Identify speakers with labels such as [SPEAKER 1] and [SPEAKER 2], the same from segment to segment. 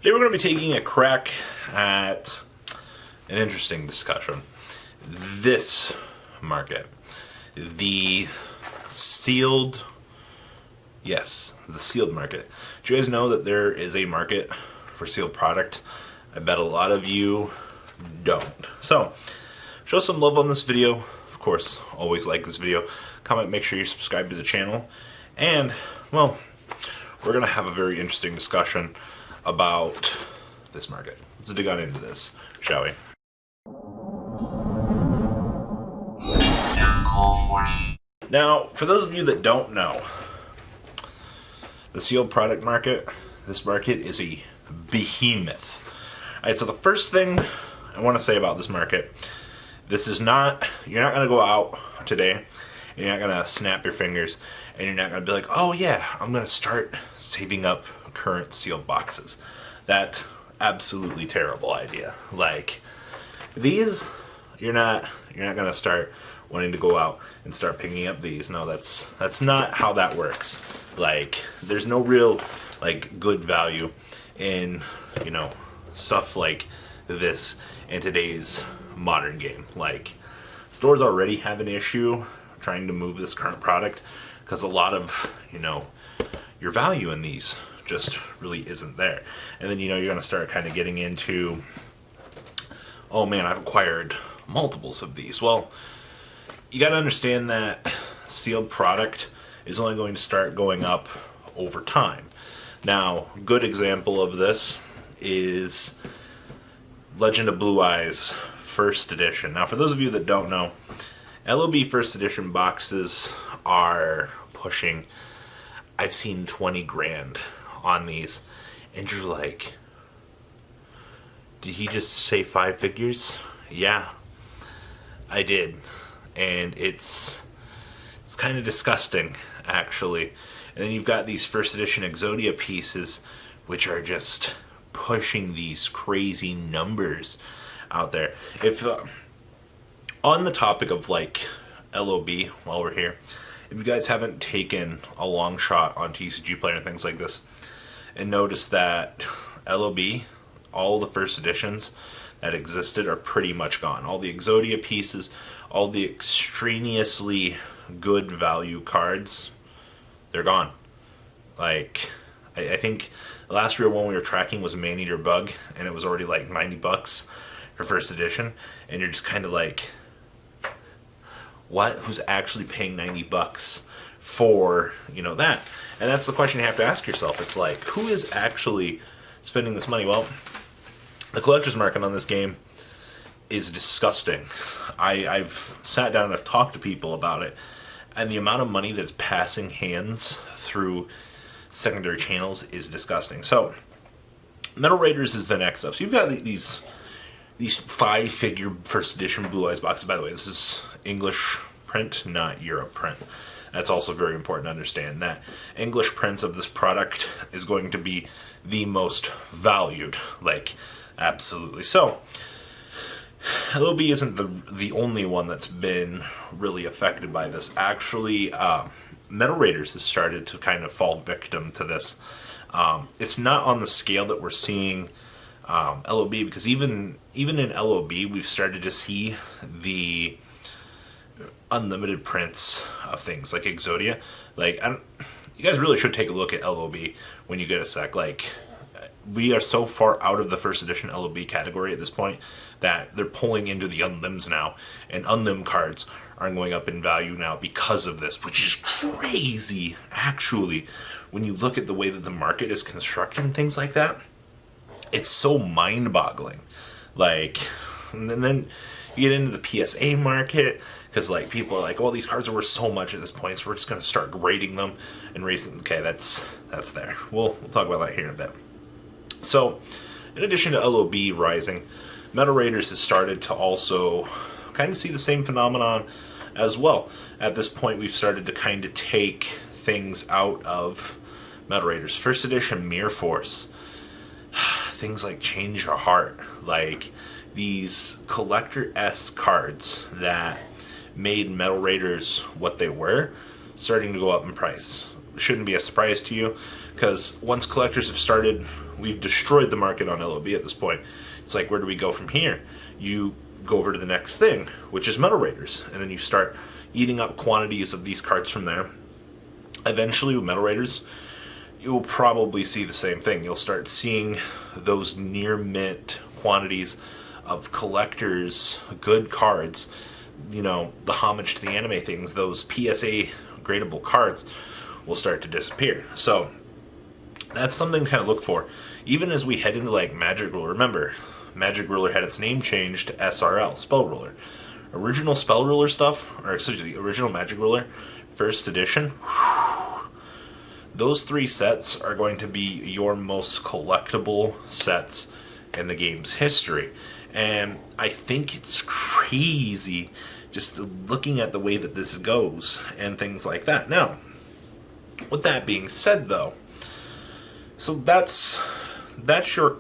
[SPEAKER 1] Today we're going to be taking a crack at an interesting discussion. This market. The sealed... Yes, the sealed market. Do you guys know that there is a market for sealed product? I bet a lot of you don't. So, show some love on this video. Of course, always like this video. Comment, make sure you subscribe to the channel. And, well, we're going to have a very interesting discussion about this market. Let's dig on into this, shall we? Now, for those of you that don't know, the sealed product market, this market is a behemoth. Alright, so the first thing I want to say about this market, this is not, you're not going to go out today, and you're not going to snap your fingers, and you're not going to be like, oh yeah, I'm going to start saving up current sealed boxes. That absolutely terrible idea. Like, these, you're not going to start wanting to go out and start picking up these. No, that's not how that works. Like, there's no real, like, good value in, you know, stuff like this in today's modern game. Like, stores already have an issue trying to move this current product because a lot of, you know, your value in these just really isn't there. And then, you know, you're going to start kind of getting into, oh man, I've acquired multiples of these. Well, you got to understand that sealed product is only going to start going up over time. Now, good example of this is Legend of Blue Eyes First Edition. Now, for those of you that don't know, LOB First Edition boxes are pushing, I've seen 20 grand on these, and you're like, did he just say 5 figures? Yeah, I did. And it's kind of disgusting, actually. And then you've got these first edition Exodia pieces, which are just pushing these crazy numbers out there. If on the topic of like LOB, while we're here, if you guys haven't taken a long shot on TCG Player and things like this, and noticed that LOB, all the first editions that existed are pretty much gone. All the Exodia pieces, all the extraneously good value cards, they're gone. Like, I think the last real one we were tracking was Maneater Bug, and it was already like 90 bucks for first edition, and you're just kind of like, what? Who's actually paying 90 bucks for, you know, that? And that's the question you have to ask yourself. It's like, who is actually spending this money? Well, the collector's market on this game is disgusting. I've sat down and I've talked to people about it, and the amount of money that's passing hands through secondary channels is disgusting. So, Metal Raiders is the next up. So you've got these 5-figure first edition Blue Eyes boxes. By the way, this is English print, not Europe print. That's also very important to understand that English prints of this product is going to be the most valued, like, absolutely. So, LOB isn't the only one that's been really affected by this. Actually, Metal Raiders has started to kind of fall victim to this. It's not on the scale that we're seeing LOB, because even in LOB, we've started to see the unlimited prints of things like Exodia. Like, you guys really should take a look at LOB when you get a sec. Like, we are so far out of the first edition LOB category at this point that they're pulling into the unlims now, and unlim cards are going up in value now because of this, which is crazy, actually. When you look at the way that the market is constructed and things like that, it's so mind-boggling. Like, and then you get into the PSA market, because like people are like, oh, these cards are worth so much at this point, so we're just going to start grading them and raising them. Okay, that's there. We'll talk about that here in a bit. So, in addition to LOB rising, Metal Raiders has started to also kind of see the same phenomenon as well. At this point, we've started to kind of take things out of Metal Raiders. First edition Mirror Force, things like Change Your Heart, like these collector-esque cards that made Metal Raiders what they were, starting to go up in price. Shouldn't be a surprise to you, because once collectors have started we've destroyed the market on LOB at this point. It's like, where do we go from here? You go over to the next thing, which is Metal Raiders, and then you start eating up quantities of these cards from there. Eventually, with Metal Raiders, you'll probably see the same thing. You'll start seeing those near mint quantities of collectors, good cards, you know, the homage to the anime things, those PSA gradable cards will start to disappear. So that's something to kind of look for. Even as we head into like Magic Ruler, remember, Magic Ruler had its name changed to SRL, Spell Ruler. Original Spell Ruler stuff, or excuse me, original Magic Ruler, first edition, those 3 sets are going to be your most collectible sets in the game's history. And I think it's crazy just looking at the way that this goes and things like that. Now, with that being said, though, so that's your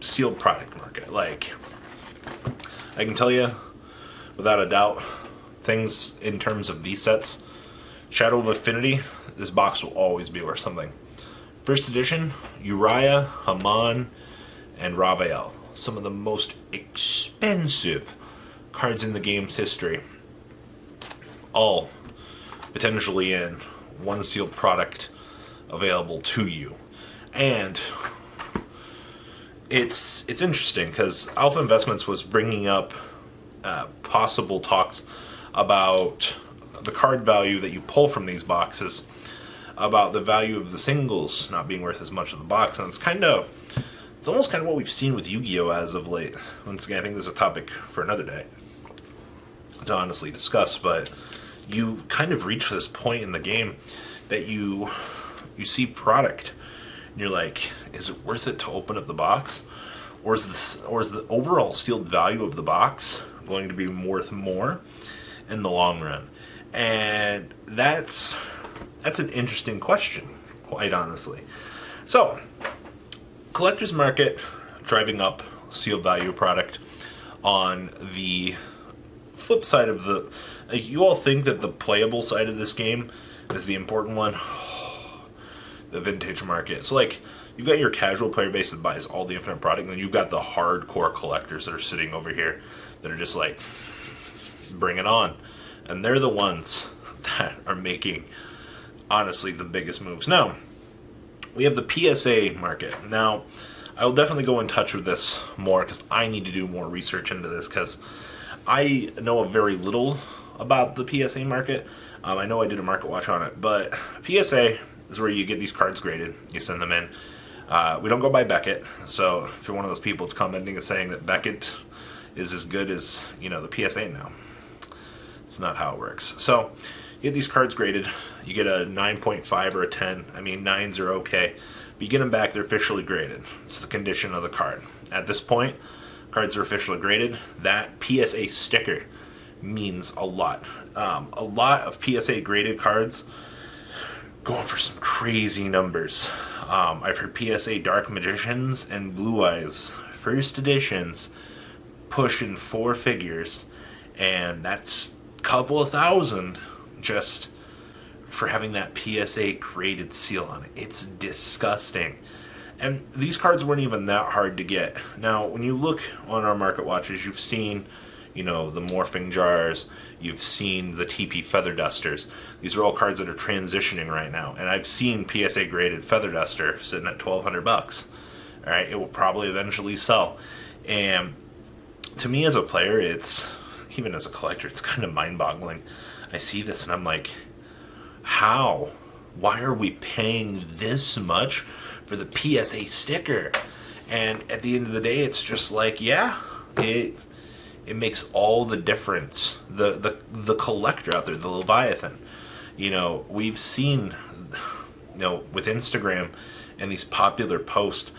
[SPEAKER 1] sealed product market. Like, I can tell you, without a doubt, things in terms of these sets, Shadow of Affinity, this box will always be worth something. First edition, Uriah, Haman, and Ravael. Some of the most expensive cards in the game's history. All potentially in one sealed product available to you. And it's interesting because Alpha Investments was bringing up possible talks about the card value that you pull from these boxes, about the value of the singles not being worth as much of the box, and it's almost kind of what we've seen with Yu-Gi-Oh! As of late. Once again, I think this is a topic for another day to honestly discuss, but you kind of reach this point in the game that you see product, and you're like, is it worth it to open up the box? Or is the overall sealed value of the box going to be worth more in the long run? And that's an interesting question, quite honestly. So, collector's market driving up sealed value product. On the flip side of you all think that the playable side of this game is the important one. The vintage market. So, like, you've got your casual player base that buys all the Infinite product, and then you've got the hardcore collectors that are sitting over here that are just like, bring it on. And they're the ones that are making, honestly, the biggest moves. Now, we have the PSA market. Now, I will definitely go in touch with this more because I need to do more research into this because I know very little about the PSA market. I know I did a market watch on it, but PSA is where you get these cards graded. You send them in. We don't go by Beckett, so if you're one of those people that's commenting and saying that Beckett is as good as, you know, the PSA now, it's not how it works. So you get these cards graded. You get a 9.5 or a 10. I mean, 9s are okay. But you get them back, they're officially graded. It's the condition of the card. At this point, cards are officially graded. That PSA sticker means a lot. A lot of PSA graded cards going for some crazy numbers. I've heard PSA Dark Magicians and Blue Eyes first editions pushing 4 figures, and that's a couple of thousand just for having that PSA graded seal on it. It's disgusting. And these cards weren't even that hard to get. Now, when you look on our market watches, you've seen, you know, the morphing jars, you've seen the TP feather dusters. These are all cards that are transitioning right now. And I've seen PSA graded feather duster sitting at $1,200. All right, it will probably eventually sell. And to me as a player, it's, even as a collector, it's kind of mind-boggling. I see this and I'm like, how? Why are we paying this much for the PSA sticker? And at the end of the day, it's just like, yeah, it makes all the difference. The collector out there, the Leviathan, you know, we've seen, you know, with Instagram and these popular posts,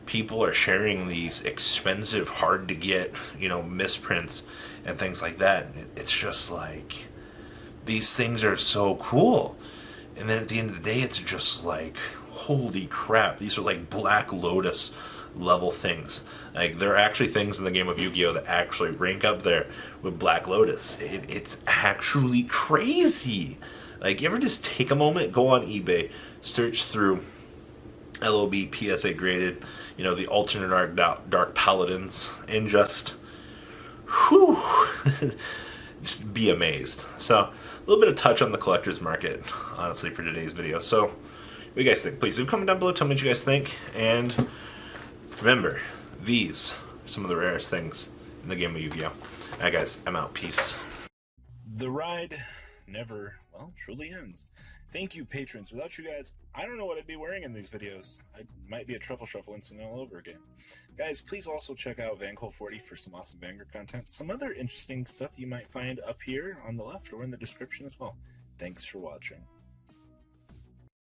[SPEAKER 1] people are sharing these expensive, hard to get, you know, misprints and things like that. It's just like, these things are so cool. And then at the end of the day, it's just like, holy crap, these are like Black Lotus level things. Like, there are actually things in the game of Yu-Gi-Oh! That actually rank up there with Black Lotus. It's actually crazy. Like, you ever just take a moment, go on eBay, search through LOB PSA graded, you know, the alternate dark paladins, and just, whew, just be amazed. So, a little bit of touch on the collector's market, honestly, for today's video. So, what do you guys think? Please leave a comment down below, tell me what you guys think, and remember, these are some of the rarest things in the game of Yu-Gi-Oh! Alright guys, I'm out. Peace. The ride never, well, truly ends. Thank you, patrons. Without you guys, I don't know what I'd be wearing in these videos. I might be a truffle shuffle incident all over again. Guys, please also check out Vanquil40 for some awesome Vanguard content. Some other interesting stuff you might find up here on the left or in the description as well. Thanks for watching.